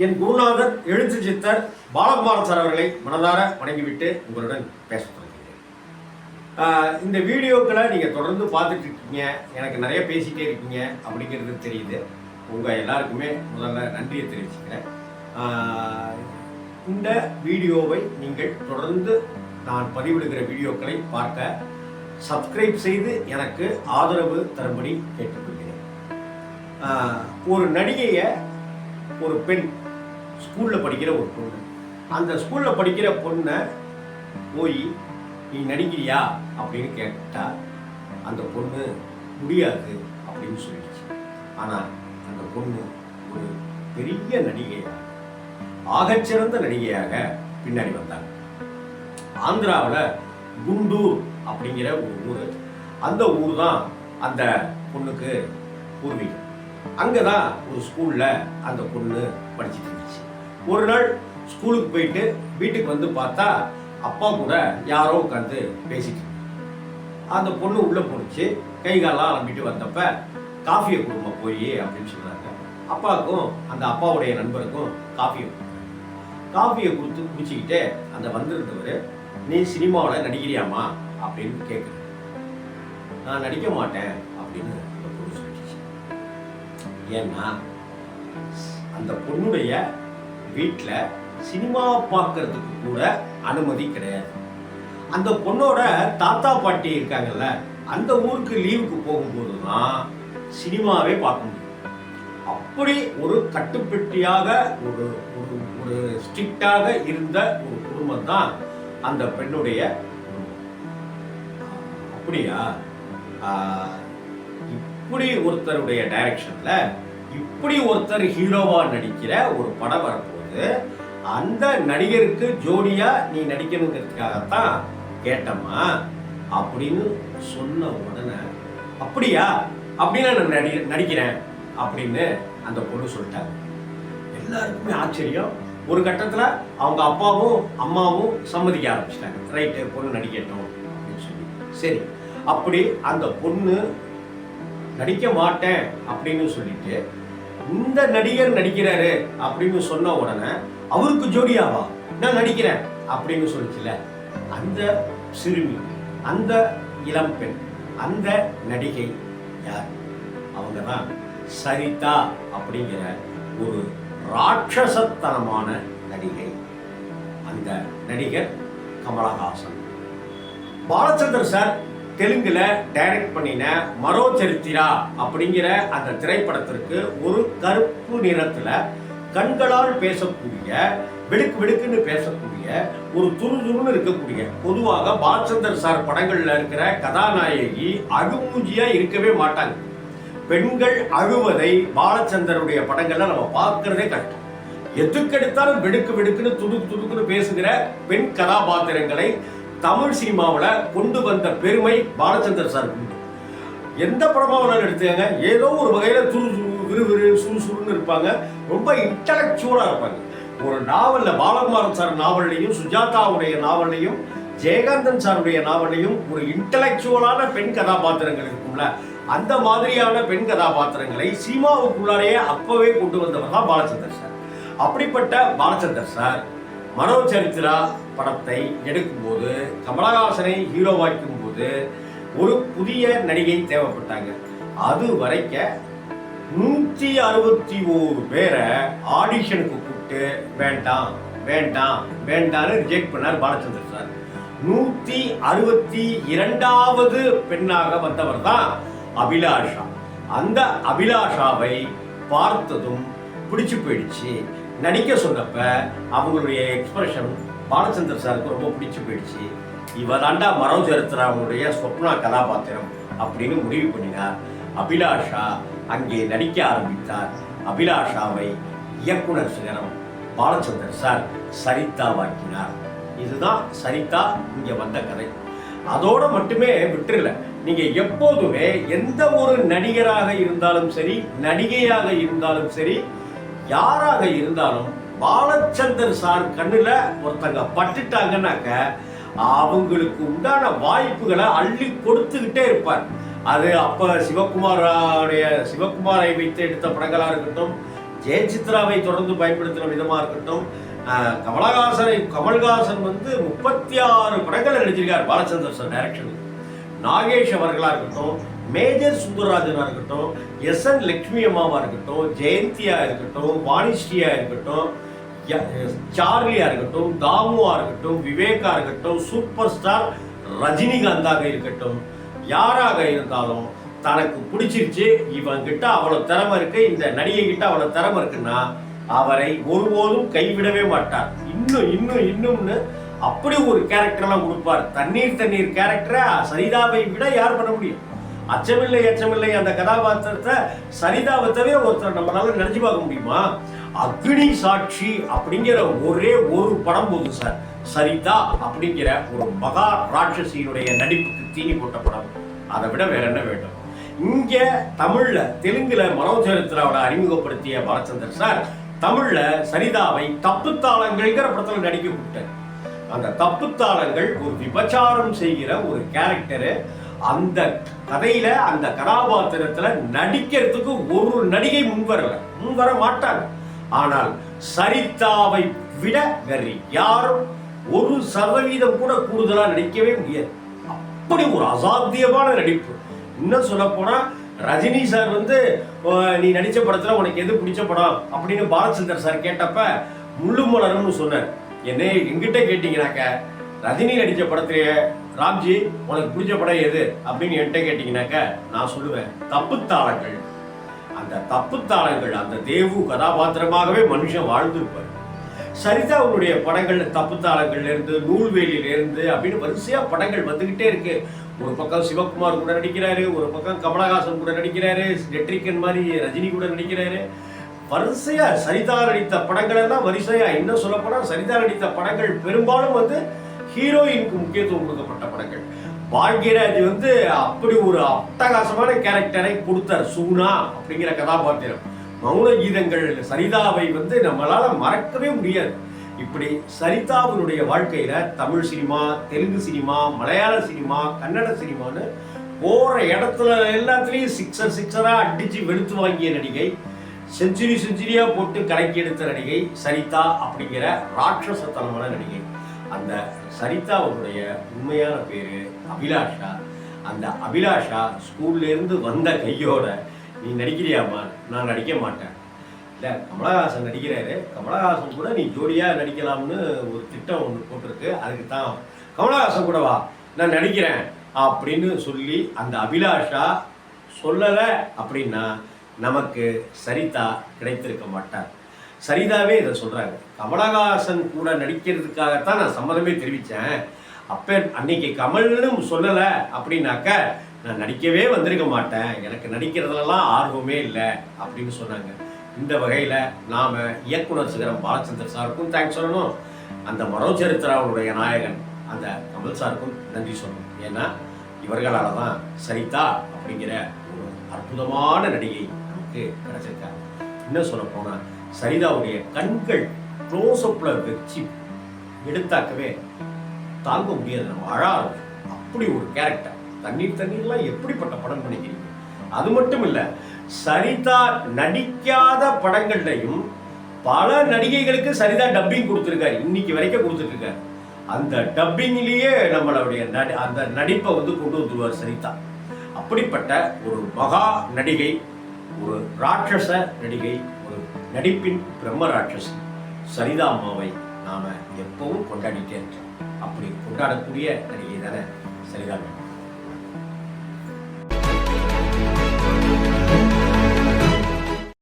என் குருநாதர் எழுத்து சித்தர் பாலகுமாரன் சார் அவர்களை மனதார வணங்கிவிட்டு உங்களுடன் பேச தொடங்குகிறேன். இந்த வீடியோக்களை நீங்கள் தொடர்ந்து பார்த்துட்டு இருக்கீங்க, எனக்கு நிறைய பேசிகிட்டே இருக்கீங்க அப்படிங்கிறது தெரியுது. உங்கள் எல்லாருக்குமே முதல்ல நன்றியை தெரிவிச்சுக்கிறேன். இந்த வீடியோவை நீங்கள் தொடர்ந்து நான் பதிவிடுகிற வீடியோக்களை பார்க்க சப்ஸ்கிரைப் செய்து எனக்கு ஆதரவு தரும்படி கேட்டுக்கொள்கிறேன். ஒரு நடிகையை ஒரு பெண் ஸ்கூலில் படிக்கிற ஒரு பொண்ணு, அந்த ஸ்கூலில் படிக்கிற பொண்ணை போய் நீ நடிக்கிறியா அப்படின்னு கேட்டால் அந்த பொண்ணு முடியாது அப்படின்னு சொல்லிடுச்சு. ஆனால் அந்த பொண்ணு ஒரு பெரிய நடிகையாக, ஆகச்சிறந்த நடிகையாக பின்னாடி வந்தாங்க. ஆந்திராவில் குண்டூர் அப்படிங்கிற ஒரு ஊர், அந்த ஊர் தான் அந்த பொண்ணுக்கு பூர்வீகம். அங்கே தான் ஒரு ஸ்கூலில் அந்த பொண்ணு படிச்சுட்டு இருந்துச்சு. ஒரு நாள் ஸ்கூலுக்கு போயிட்டு வீட்டுக்கு வந்து பார்த்தா அப்பா கூட யாரோ உட்காந்து பேசிட்டு அந்த பொண்ணு உள்ளே போணுச்சு. கை காலெலாம் அலம்பிட்டு வந்தப்ப காஃபியை கொடுமா போய் அப்படின்னு சொல்கிறாங்க. அப்பாவுக்கும் அந்த அப்பாவுடைய நண்பருக்கும் காஃபியை கொடுத்து குடிச்சிக்கிட்டே அந்த வந்திருந்தவர், நீ சினிமாவில் நடிக்கிறியாமா அப்படின்னு கேட்குறேன். நான் நடிக்க மாட்டேன் அப்படின்னு அந்த பொண்ணு சொல்லிடுச்சு. ஏன்னா அந்த பொண்ணுடைய வீட்டில் சினிமா பார்க்கறதுக்கு கூட அனுமதி கிடையாது. அந்த பொண்ணோட தாத்தா பாட்டி இருக்காங்கல்ல, அந்த ஊருக்கு லீவுக்கு போகும்போது தான் சினிமாவே பார்க்க முடியும். அப்படி ஒரு கட்டுப்பட்டியாக ஒரு ஒரு ஸ்ட்ரிக்டாக இருந்த ஒரு குடும்பம் தான் அந்த பெண்ணுடைய குடும்பம். அப்படியா? இப்படி ஒருத்தருடைய டைரக்ஷன்ல இப்படி ஒருத்தர் ஹீரோவா நடிக்கிற ஒரு படம் வரப்போகுது, அந்த நடிகருக்கு ஜோடியா நீ நடிக்கணுங்கிறதுக்காகத்தான் கேட்டம்மா அப்படின்னு சொன்ன உடனே, அப்படியா அப்படின்னு நான் நடிக்கிறேன் அப்படின்னு அந்த பொண்ணு சொல்லிட்டாங்க. எல்லாருக்குமே ஆச்சரியம். ஒரு கட்டத்தில் அவங்க அப்பாவும் அம்மாவும் சம்மதிக்க ஆரம்பிச்சிட்டாங்க. ரைட்டு, பொண்ணு நடிக்கட்டும் அப்படின்னு சொல்லி. சரி, அப்படி அந்த பொண்ணு நடிக்க மாட்டேன் அப்படின்னு சொல்லிட்டு இந்த நடிகர் நடிக்கிறாரு அப்படின்னு சொன்ன உடனே அவருக்கு ஜோடியாவா நான் நடிக்கிறேன் அப்படின்னு சொல்லிச்சுல, அந்த சிறுமி, அந்த இளம்பெண், அந்த நடிகை யார்? அவங்க தான் சரிதா அப்படிங்கிற ஒரு ராட்சசத்தனமான நடிகை. அந்த நடிகர் கமலஹாசன். பாலச்சந்தர் சார் தெலுங்குல டைரக்ட் பண்ணின மரோ சரித்திரா அப்படிங்கிற அந்த திரைப்படத்திற்கு ஒரு கருப்பு நிறத்துல கண்களால் பேசக்கூடிய, வெடுக்கு வெடுக்குன்னு பேசக்கூடிய, ஒரு துருதுருன்னு இருக்கக்கூடிய, பொதுவாக பாலச்சந்தர் சார் படங்கள்ல இருக்கிற கதாநாயகி அழுமூஞ்சியா இருக்கவே மாட்டாங்க. பெண்கள் அழுவதை பாலச்சந்தருடைய படங்கள்ல நம்ம பார்க்கறதே கஷ்டம். எதுக்கெடுத்தாலும் வெடுக்கு வெடுக்குன்னு துடுக்குன்னு பேசுகிற பெண் கதாபாத்திரங்களை தமிழ் சினிமாவில் கொண்டு வந்த பெருமை பாலச்சந்தர் சார். எந்த படமாக எடுத்துக்காங்க, ஏதோ ஒரு வகையில் விறுவிறு சுறுசுறுன்னு இருப்பாங்க, ரொம்ப இன்டலெக்சுவலாக இருப்பாங்க. ஒரு நாவலில் பாலகுமாரன் சார் நாவல்லையும், சுஜாதாவுடைய நாவல்லையும், ஜெயகாந்தன் சாருடைய நாவல்லையும் ஒரு இன்டலெக்சுவலான பெண் கதாபாத்திரங்கள் இருக்கும்ல, அந்த மாதிரியான பெண் கதாபாத்திரங்களை சினிமாவுக்குள்ளாரையே அப்பவே கொண்டு வந்தவர் தான் பாலச்சந்தர் சார். அப்படிப்பட்ட பாலச்சந்தர் சார் மனோ சரித்திரா படத்தை எடுக்கும்போது, கமலஹாசனை ஹீரோவாக்கும் போது ஒரு புதிய நடிகை தேவைப்பட்டாங்க. அது வரைக்க 161 பேரை ஆடிஷனுக்கு கூப்பிட்டு வேண்டாம் வேண்டாம் வேண்டான்னு ரிஜெக்ட் பண்ணார் பாலச்சந்தர் சார். 162வது பெண்ணாக வந்தவர் தான் அபிலாஷா. அந்த அபிலாஷாவை பார்த்ததும் பிடிச்சு போயிடுச்சு. நடிக்க சொன்னப்ப அவங்களுடைய எக்ஸ்பிரஷன் பாலச்சந்தர் சாருக்கு ரொம்ப பிடிச்சு போயிடுச்சு. இவ தாண்டா மரோ சரித்திராவுடைய சொப்னா கதாபாத்திரம் அப்படின்னு முடிவு பண்ணினார். அபிலாஷா அங்கே நடிக்க ஆரம்பித்தார். அபிலாஷாவை இயக்குனர் சிகரம் பாலச்சந்தர் சார் சரிதாவாக்கினார். இதுதான் சரிதா இங்க வந்த கதை. அதோட மட்டுமே விட்டுருல. நீங்க எப்போதுமே எந்த ஒரு நடிகராக இருந்தாலும் சரி, நடிகையாக இருந்தாலும் சரி, யாராக இருந்தாலும் பாலச்சந்தர் சார் கண்ணுல ஒருத்தங்க பட்டுட்டாங்கன்னாக்க அவங்களுக்கு உண்டான வாய்ப்புகளை அள்ளி கொடுத்துக்கிட்டே இருப்பார். அது அப்ப சிவகுமாரை வைத்து எடுத்த படங்களா இருக்கட்டும், ஜெயசித்ராவை தொடர்ந்து பயன்படுத்தின விதமா இருக்கட்டும், கமல்ஹாசன் வந்து 36 படங்களை நடிச்சிருக்கார் பாலச்சந்தர் சார் டைரக்ஷன். நாகேஷ் அவர்களா இருக்கட்டும், மேஜர் சுந்தரராஜனா இருக்கட்டும், எஸ்.என். லட்சுமி அம்மாவா இருக்கட்டும், ஜெயந்தியா இருக்கட்டும், வாணிஸ்ரீயா இருக்கட்டும், சார்லியா இருக்கட்டும், தாமுவா இருக்கட்டும், விவேகா இருக்கட்டும், சூப்பர் ஸ்டார் ரஜினிகாந்தாக இருக்கட்டும், யாராக இருந்தாலும் தனக்கு பிடிச்சிருச்சு, இவன் கிட்ட அவ்வளவு திறமை இருக்கு, இந்த நடிகை கிட்ட அவ்வளவு திறமை இருக்குன்னா அவரை ஒருபோதும் கைவிடவே மாட்டார். இன்னும்னு அப்படி ஒரு கேரக்டர்லாம் கொடுப்பார். தண்ணீர் கேரக்டரை சரிதாவை விட யார் பண்ண முடியும்? அச்சமில்லை அந்த கதாபாத்திரத்தை சரிதாவை தவிர ஒருத்தர் நம்மளால நினைச்சு பார்க்க முடியுமா? அக்னி சாட்சி அப்படிங்கிற ஒரே ஒரு படம் போது சார், சரிதா அப்படிங்கிற ஒரு மகா ராட்சசியினுடைய நடிப்புக்கு தீனி போட்ட படம். அதை விட வேற என்ன வேண்டும்? இங்க தமிழ்ல, தெலுங்குல மனோஜ் சரித்ராவோட அறிமுகப்படுத்திய பாலச்சந்தர் சார் தமிழ்ல சரிதாவை தப்புத்தாளங்கள்ங்கிற படத்துல நடிக்க விட்டார். அந்த தப்புத்தாளங்கள் ஒரு விபச்சாரம் செய்கிற ஒரு கேரக்டரு. அந்த கதையில அந்த கதாபாத்திரத்துல நடிக்கிறதுக்கு ஒரு நடிகை முன்வர மாட்டாங்க. ஆனால் சரிதாவை விட வேறு யாரும் 1% கூட கூடுதலா நடிக்கவே முடியாது. அப்படி ஒரு அசாத்தியமான நடிப்பு. இன்னும் சொல்ல போனா ரஜினி சார் வந்து நீ நடிச்ச படத்துல உனக்கு எது பிடிச்ச படம் அப்படின்னு பாலச்சந்தர் சார் கேட்டப்ப முள்ளு மலர்னு சொன்னார். என்ன எங்கிட்ட கேட்டீங்கன்னாக்க, ரஜினி நடிச்ச படத்திலேயே ராம்ஜி உனக்கு பிடிச்ச படம் எது அப்படின்னு என்கிட்ட கேட்டீங்கன்னாக்க நான் சொல்லுவேன் தப்புத்தாளங்கள். அந்த தப்புத்தாளங்கள், அந்த தேவு கதாபாத்திரமாகவே மனுஷன் வாழ்ந்திருப்பார். சரிதாவுடைய படங்கள் தப்புத்தாளங்கள்ல இருந்து, நூல்வேலியில இருந்து அப்படின்னு வரிசையா படங்கள் வந்துகிட்டே இருக்கு. ஒரு பக்கம் சிவகுமார் கூட நடிக்கிறாரு, ஒரு பக்கம் கமலஹாசன் கூட நடிக்கிறாரு, நெட்ரிகன் மாதிரி ரஜினி கூட நடிக்கிறாரு. வரிசையா சரிதா நடித்த படங்கள் எல்லாம் வரிசையா. இன்னும் சொல்ல போனா சரிதா நடித்த படங்கள் பெரும்பாலும் வந்து ஹீரோயினுக்கு முக்கியத்துவம் கொடுக்கப்பட்ட படங்கள். பாக்யராஜ் வந்து அப்படி ஒரு அட்டகாசமான கேரக்டரை கொடுத்தார். சூனா அப்படிங்கிற கதாபாத்திரம், மௌன கீதங்கள், சரிதாவை வந்து நம்மளால மறக்கவே முடியாது. இப்படி சரிதாவினுடைய வாழ்க்கையில தமிழ் சினிமா, தெலுங்கு சினிமா, மலையாள சினிமா, கன்னட சினிமான்னு போற இடத்துல எல்லாத்துலயும் சிக்ஸரா அடிச்சு வெளுத்து வாங்கிய நடிகை, செஞ்சுரியா போட்டு கலக்கி எடுத்த நடிகை சரிதா அப்படிங்கிற ராட்சசத்தனமான நடிகை. அந்த சரிதாவுடைய உண்மையான பேரு அபிலாஷா. அந்த அபிலாஷா ஸ்கூல்ல இருந்து வந்த கையோட நீ நடிக்கிறியாமா? நான் நடிக்க மாட்டேன். இல்லை, கமலஹாசன் நடிக்கிறாரு, கமலஹாசன் கூட நீ ஜோடியா நடிக்கலாம்னு ஒரு திட்டம் ஒன்று போட்டிருக்கு, அதுக்கு தான் கமலஹாசன் கூட வா நான் நடிக்கிறேன் அப்படின்னு சொல்லி அந்த அபிலாஷா சொல்லலை அப்படின்னா நமக்கு சரிதா கிடைத்திருக்க மாட்டார். சரிதாவே இதை சொல்றாங்க. கமலஹாசன் கூட நடிக்கிறதுக்காகத்தான் நான் சம்மதமே தெரிவித்தேன். அன்னைக்கு கமல்னு சொல்லலை அப்படின்னாக்க நான் நடிக்கவே வந்திருக்க மாட்டேன், எனக்கு நடிக்கிறதுலாம் ஆர்வமே இல்லை அப்படின்னு சொன்னாங்க. இந்த வகையில் நாம் இயக்குனர் சிகரம் பாலச்சந்தர் சாருக்கும் தேங்க்ஸ் சொல்லணும், அந்த மனோஜ் சரித்ராவுடைய நாயகன் அந்த கமல் சாருக்கும் நன்றி சொல்லணும். ஏன்னா இவர்களால் தான் சரிதா அப்படிங்கிற ஒரு அற்புதமான நடிகை நமக்கு கிடைச்சிருக்காங்க. இன்னும் சொல்ல போனால் சரிதாவுடைய கண்கள் க்ளோஸ்அப்பில் வச்சு எடுத்தாக்கவே தாங்க முடியாது, நம்ம அழாது. அப்படி ஒரு கேரக்டர். தண்ணீர்லாம் எப்படிப்பட்ட படம் பண்ணிக்கிறீங்க? அது மட்டும் இல்லை, சரிதா நடிக்காத படங்கள்லையும் பல நடிகைகளுக்கு சரிதா டப்பிங் கொடுத்துருக்காரு, இன்னைக்கு வரைக்கும் கொடுத்துட்டு இருக்காரு. அந்த டப்பிங்லேயே நம்மளுடைய அந்த நடிப்பை வந்து கொண்டு வந்துருவார் சரிதா. அப்படிப்பட்ட ஒரு மகா நடிகை, ஒரு ராட்சச நடிகை, ஒரு நடிப்பின் பிரம்ம ராட்சசி சரிதா அம்மாவை நாம எப்பவும் கொண்டாடிட்டே இருக்கோம். அப்படி கொண்டாடக்கூடிய நடிகை தானே சரிதா.